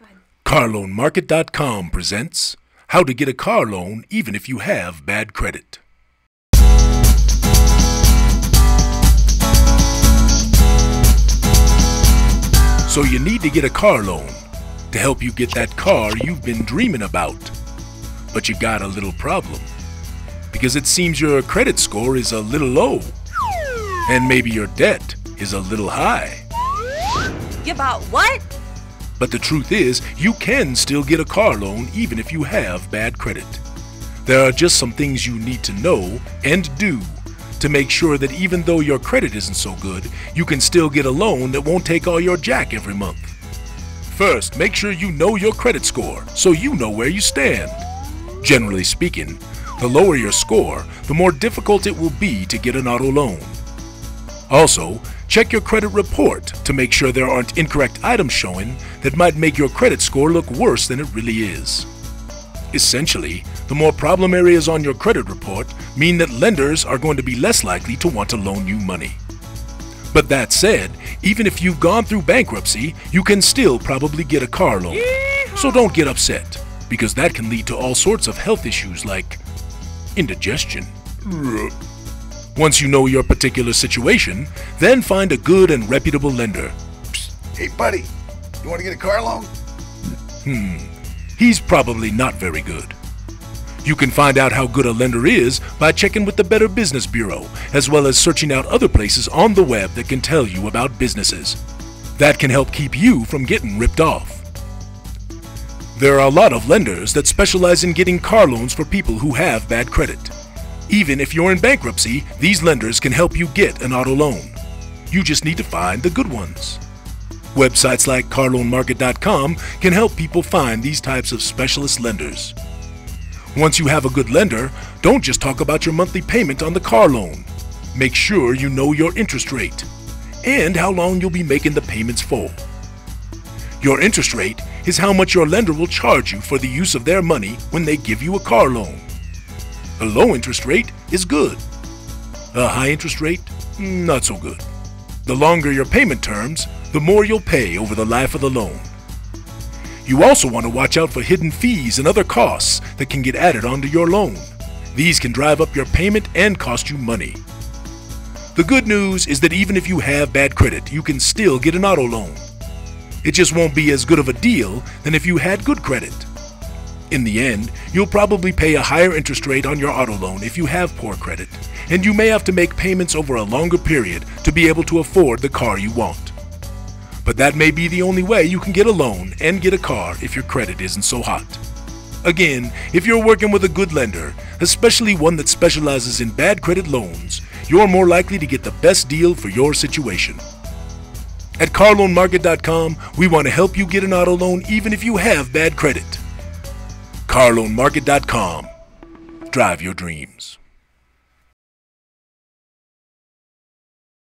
Go ahead. CarLoanMarket.com presents How to Get a Car Loan Even If You Have Bad Credit. So you need to get a car loan to help you get that car you've been dreaming about. But you got a little problem, because it seems your credit score is a little low, and maybe your debt is a little high. You bought what? But the truth is, you can still get a car loan even if you have bad credit. There are just some things you need to know and do to make sure that even though your credit isn't so good, you can still get a loan that won't take all your jack every month. First, make sure you know your credit score so you know where you stand. Generally speaking, the lower your score, the more difficult it will be to get an auto loan. Also, check your credit report to make sure there aren't incorrect items showing that might make your credit score look worse than it really is. Essentially, the more problem areas on your credit report mean that lenders are going to be less likely to want to loan you money. But that said, even if you've gone through bankruptcy, you can still probably get a car loan. So don't get upset, because that can lead to all sorts of health issues like indigestion. Once you know your particular situation, then find a good and reputable lender. Hey buddy, you want to get a car loan? He's probably not very good. You can find out how good a lender is by checking with the Better Business Bureau, as well as searching out other places on the web that can tell you about businesses. That can help keep you from getting ripped off. There are a lot of lenders that specialize in getting car loans for people who have bad credit. Even if you're in bankruptcy, these lenders can help you get an auto loan. You just need to find the good ones. Websites like CarLoanMarket.com can help people find these types of specialist lenders. Once you have a good lender, don't just talk about your monthly payment on the car loan. Make sure you know your interest rate and how long you'll be making the payments for. Your interest rate is how much your lender will charge you for the use of their money when they give you a car loan. A low interest rate is good. A high interest rate, not so good. The longer your payment terms, the more you'll pay over the life of the loan. You also want to watch out for hidden fees and other costs that can get added onto your loan. These can drive up your payment and cost you money. The good news is that even if you have bad credit, you can still get an auto loan. It just won't be as good of a deal than if you had good credit. In the end, you'll probably pay a higher interest rate on your auto loan if you have poor credit, and you may have to make payments over a longer period to be able to afford the car you want. But that may be the only way you can get a loan and get a car if your credit isn't so hot. Again, if you're working with a good lender, especially one that specializes in bad credit loans, you're more likely to get the best deal for your situation. At CarLoanMarket.com, we want to help you get an auto loan even if you have bad credit. CarLoanMarket.com. Drive your dreams.